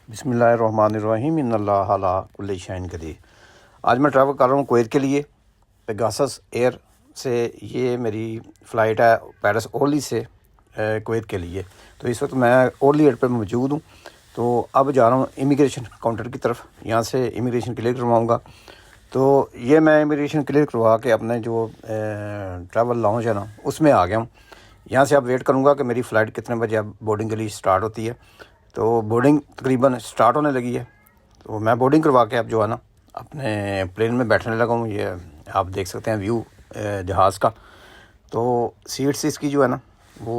बिस्मिल्लाहिर्रहमानिर्रहीम इन्नल्लाह अला कुल्लि शैइन कदीर। आज मैं ट्रैवल कर रहा हूँ कुवैत के लिए पेगासस एयर से। ये मेरी फ़्लाइट है पेरिस ओरली से कुवैत के लिए। तो इस वक्त मैं ओरली एयरपोर्ट पर मौजूद हूँ। तो अब जा रहा हूँ इमिग्रेशन काउंटर की तरफ, यहाँ से इमिग्रेशन क्लियर करवाऊँगा। तो ये मैं इमिग्रेशन क्लियर करवा के अपने जो ट्रैवल लाउंज है ना उसमें आ गया हूँ। यहाँ से अब वेट करूँगा कि मेरी फ़्लाइट कितने बजे अब बोर्डिंग के लिए स्टार्ट होती है। तो बोर्डिंग तकरीबन स्टार्ट होने लगी है। तो मैं बोर्डिंग करवा के अब जो है ना अपने प्लेन में बैठने लगा हूँ। ये आप देख सकते हैं व्यू जहाज़ का। तो सीट्स इसकी जो है ना वो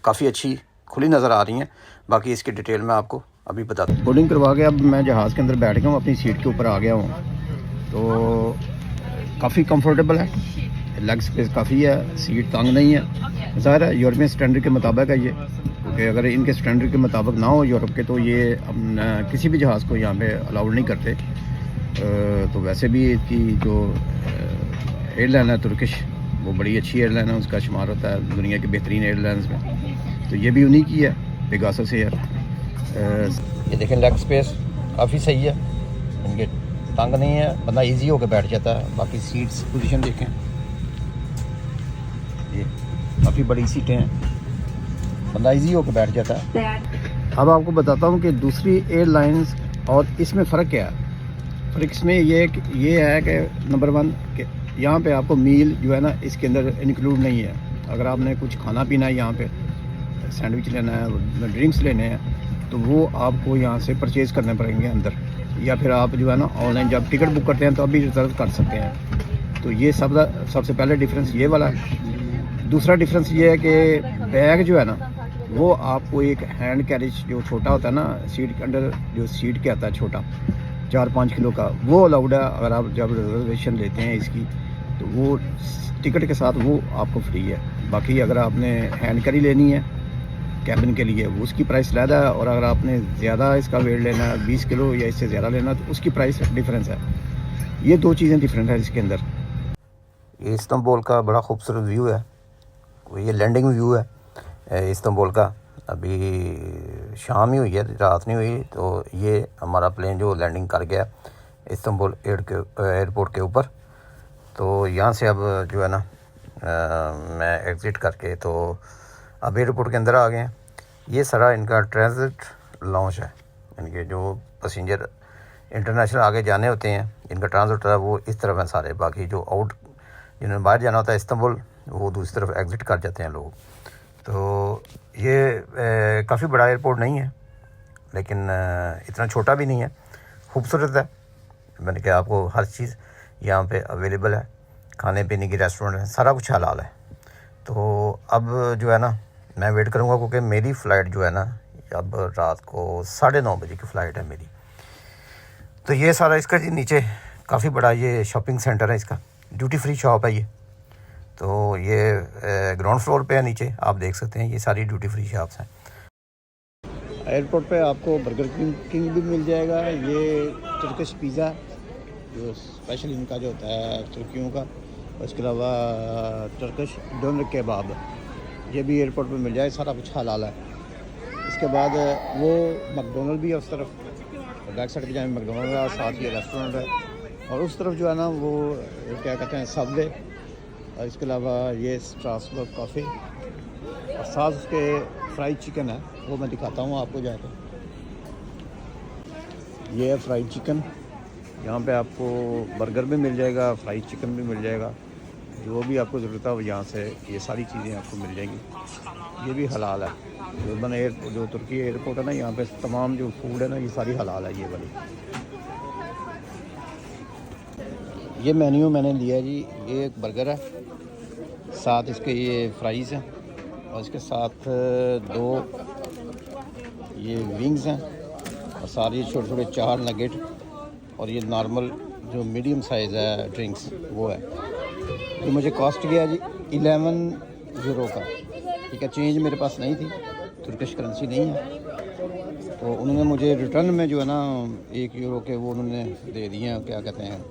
काफ़ी अच्छी खुली नज़र आ रही हैं। बाकी इसकी डिटेल मैं आपको अभी बताता हूँ। बोर्डिंग करवा के अब मैं जहाज़ के अंदर बैठ गया हूँ, अपनी सीट के ऊपर आ गया हूँ। तो काफ़ी कंफर्टेबल है, लेग स्पेस काफ़ी है, सीट तंग नहीं है। ज़ाहिर है यूरोपियन स्टैंडर्ड के मुताबिक है ये, क्योंकि अगर इनके स्टैंडर्ड के मुताबिक ना हो यूरोप के तो ये किसी भी जहाज़ को यहाँ पे अलाउड नहीं करते। तो वैसे भी इसकी जो एयरलाइन है तुर्किश, वो बड़ी अच्छी एयरलाइन है, उसका शुमार होता है दुनिया की बेहतरीन एयरलाइंस में। तो ये भी उन्हीं की है, पेगासस एयर। ये देखें लेग स्पेस काफ़ी सही है, इनके तंग नहीं है, बंदा इजी होकर बैठ जाता है। बाकी सीट्स पोजीशन देखें, ये काफ़ी बड़ी सीटें हैं, बंदा इजी होकर बैठ जाता है। अब आपको बताता हूँ कि दूसरी एयरलाइंस और इसमें फ़र्क क्या है। फ़र्क इसमें ये है कि नंबर 1 कि यहाँ पे आपको मील जो है ना इसके अंदर इंक्लूड नहीं है। अगर आपने कुछ खाना पीना है, यहाँ पे सैंडविच लेना है, ड्रिंक्स लेने हैं, तो वो आपको यहाँ से परचेज़ करने पड़ेंगे अंदर, या फिर आप जो है ना ऑनलाइन जब टिकट बुक करते हैं तो अभी रिजर्व कर सकते हैं। तो ये सबसे पहले डिफरेंस ये वाला है। दूसरा डिफरेंस ये है कि बैग जो है ना वो आपको एक हैंड कैरेज जो छोटा होता है ना सीट के अंडर, जो सीट के आता है छोटा 4-5 किलो का, वो अलाउड है। अगर आप जब रिजर्वेशन लेते हैं इसकी तो वो टिकट के साथ वो आपको फ्री है। बाकी अगर आपने हैंड कैरी लेनी है कैबिन के लिए, उसकी प्राइस ज़्यादा है। और अगर आपने ज़्यादा इसका वेट लेना है 20 किलो या इससे ज़्यादा लेना तो उसकी प्राइस डिफरेंस है। ये 2 चीज़ें डिफरेंट है इसके अंदर। ये इस्तांबुल का बड़ा खूबसूरत व्यू है, ये लैंडिंग व्यू है इस्तांबुल का। अभी शाम ही हुई है, रात नहीं हुई। तो ये हमारा प्लेन जो लैंडिंग कर गया इस्तांबुल एयरपोर्ट के ऊपर। तो यहाँ से अब जो है ना मैं एग्ज़िट करके तो अब एयरपोर्ट के अंदर आ गए हैं। ये सारा इनका ट्रांजिट लॉन्च है, इनके जो पैसेंजर इंटरनेशनल आगे जाने होते हैं, इनका ट्रांजिट होता है वो इस तरफ है सारे। बाकी जो जिन्होंने बाहर जाना होता है इस्तांबुल, वो दूसरी तरफ एग्ज़िट कर जाते हैं लोग। तो ये काफ़ी बड़ा एयरपोर्ट नहीं है, लेकिन इतना छोटा भी नहीं है, खूबसूरत है। मैंने कहा आपको हर चीज़ यहाँ पे अवेलेबल है, खाने पीने की रेस्टोरेंट है, सारा कुछ हलाल है। तो अब जो है ना मैं वेट करूँगा, क्योंकि मेरी फ़्लाइट जो है ना अब रात को 9:30 बजे की फ़्लाइट है मेरी। तो ये सारा इसका जी नीचे काफ़ी बड़ा ये शॉपिंग सेंटर है, इसका ड्यूटी फ्री शॉप है ये। तो ये ग्राउंड फ्लोर पे है, नीचे आप देख सकते हैं ये सारी ड्यूटी फ्री शॉप्स हैं। एयरपोर्ट पे आपको बर्गर किंग भी मिल जाएगा। ये तुर्किश पिज़्ज़ा जो स्पेशल इनका जो होता है तुर्कियों का, उसके अलावा तुर्किश डोनर केबाब, ये भी एयरपोर्ट पे मिल जाए, सारा कुछ हलाल है। इसके बाद वो मैकडोनल्ड भी है उस तरफ, बैक साइड पे जाए मैकडोनल्ड है, साथ ही रेस्टोरेंट है। और उस तरफ जो है ना वो क्या कहते हैं सबवे, और इसके अलावा ये स्ट्रासबर्ग कॉफ़ी, और साथ उसके फ्राइड चिकन है, वो मैं दिखाता हूँ आपको जाकर। ये है फ्राइड चिकन, यहाँ पे आपको बर्गर भी मिल जाएगा, फ्राइड चिकन भी मिल जाएगा, जो भी आपको ज़रूरत है वो यहाँ से ये सारी चीज़ें आपको मिल जाएंगी। ये भी हलाल है। जो तुर्की एयरपोर्ट है ना, यहाँ पे तमाम जो फूड है ना ये सारी हलाल है। ये वाली ये मेन्यू मैंने लिया जी। ये एक बर्गर है, साथ इसके ये फ्राइज़ हैं, और इसके साथ 2 ये विंग्स हैं, और सारे छोटे छोटे 4 नगेट, और ये नॉर्मल जो मीडियम साइज़ है ड्रिंक्स वो है। ये मुझे कॉस्ट गया जी 11 यूरो का। ठीक है, चेंज मेरे पास नहीं थी, तुर्किश करेंसी नहीं है। तो उन्होंने मुझे रिटर्न में जो है ना 1 यूरो के वो उन्होंने दे दिए हैं, क्या कहते हैं,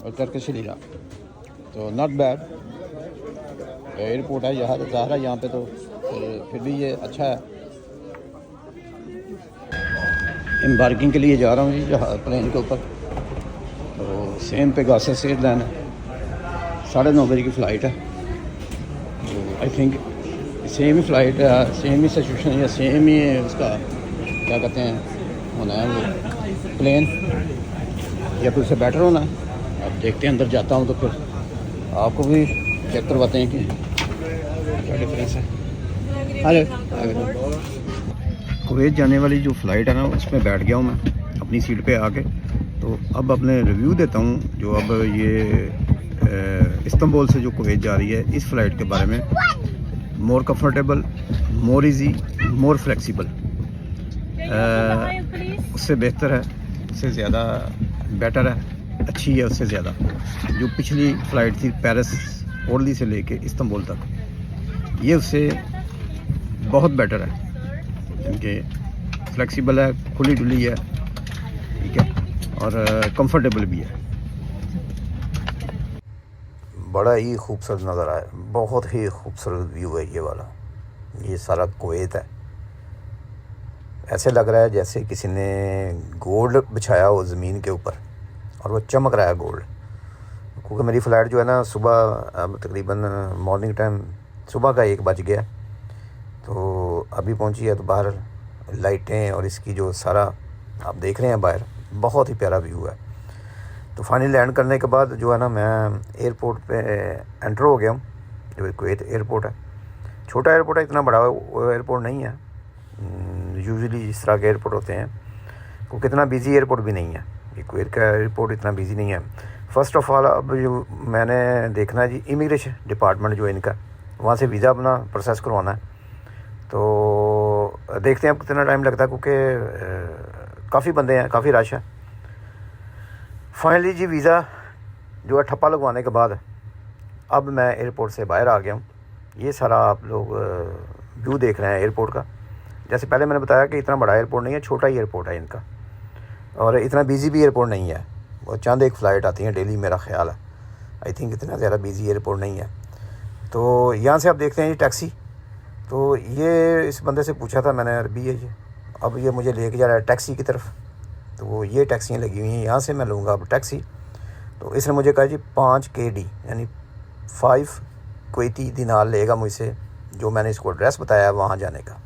और तुर्किश लीरा। तो नॉट बैड एयरपोर्ट है यहाँ, ज़ाहिर है यहाँ पे तो फिर भी ये अच्छा है। एम्बार्किंग के लिए जा रहा हूँ जी जहाज़ प्लेन के ऊपर। तो सेम पे गासेस एयरलाइन है, 9:30 बजे की फ़्लाइट है। तो I think same he flight है, सेम ही सिचुएशन या सेम ही उसका क्या कहते हैं होना है वो प्लेन, या फिर उससे बेटर होना है। अब देखते हैं, अंदर जाता हूँ तो फिर आपको भी चेक करवाते हैं कि क्या डिफरेंस है। कुवैत जाने वाली जो फ़्लाइट है ना, उसमें बैठ गया हूँ मैं अपनी सीट पे आके। तो अब अपने रिव्यू देता हूँ जो अब ये इस्तांबुल से जो कुवैत जा रही है, इस फ़्लाइट के बारे में। More comfortable, more easy, more flexible, उससे बेहतर है, उससे ज़्यादा बेटर है, अच्छी है उससे ज़्यादा। जो पिछली फ़्लाइट थी पेरिस ओरली से लेके इस्तांबुल तक, ये उससे बहुत बेटर है, क्योंकि फ्लेक्सिबल है, खुली डुली है, ठीक है, और कंफर्टेबल भी है। बड़ा ही खूबसूरत नज़र आया, बहुत ही खूबसूरत व्यू है ये वाला। ये सारा कुवैत है, ऐसे लग रहा है जैसे किसी ने गोल्ड बिछाया हो ज़मीन के ऊपर और वो चमक रहा है गोल्ड। क्योंकि मेरी फ़्लाइट जो है ना सुबह तकरीबन मॉर्निंग टाइम सुबह का 1 बज गया, तो अभी पहुंची है। तो बाहर लाइटें और इसकी जो सारा आप देख रहे हैं बाहर, बहुत ही प्यारा व्यू है। तो फाइनली लैंड करने के बाद जो है ना, मैं एयरपोर्ट पे एंटर हो गया हूँ। जो कुवैत एयरपोर्ट है, छोटा एयरपोर्ट है, इतना बड़ा एयरपोर्ट नहीं है यूजुअली जिस तरह के एयरपोर्ट होते हैं। वो कितना बिजी एयरपोर्ट भी नहीं है, ये कुवैत का एयरपोर्ट इतना बिजी नहीं है। फ़र्स्ट ऑफ़ ऑल अब जो मैंने देखना है जी, इमिग्रेशन डिपार्टमेंट जो है इनका, वहाँ से वीज़ा अपना प्रोसेस करवाना है। तो देखते हैं अब कितना टाइम लगता है, क्योंकि काफ़ी बंदे हैं, काफ़ी रश है। फाइनली जी वीज़ा जो है ठप्पा लगवाने के बाद अब मैं एयरपोर्ट से बाहर आ गया हूँ। ये सारा आप लोग व्यू देख रहे हैं एयरपोर्ट का। जैसे पहले मैंने बताया कि इतना बड़ा एयरपोर्ट नहीं है, छोटा ही एयरपोर्ट है इनका, और इतना बिजी भी एयरपोर्ट नहीं है। वो चंद एक फ़्लाइट आती हैं डेली, मेरा ख्याल है। आई थिंक इतना ज़्यादा बिजी एयरपोर्ट नहीं है। तो यहाँ से आप देखते हैं ये टैक्सी। तो ये इस बंदे से पूछा था मैंने, अरबी है ये, अब ये मुझे लेके जा रहा है टैक्सी की तरफ। तो वो ये टैक्सियाँ लगी हुई हैं, यहाँ से मैं लूँगा अब टैक्सी। तो इसने मुझे कहा जी 5 KD यानी 5 कुवैती दिनार लेगा मुझसे, जो मैंने इसको एड्रेस बताया वहाँ जाने का।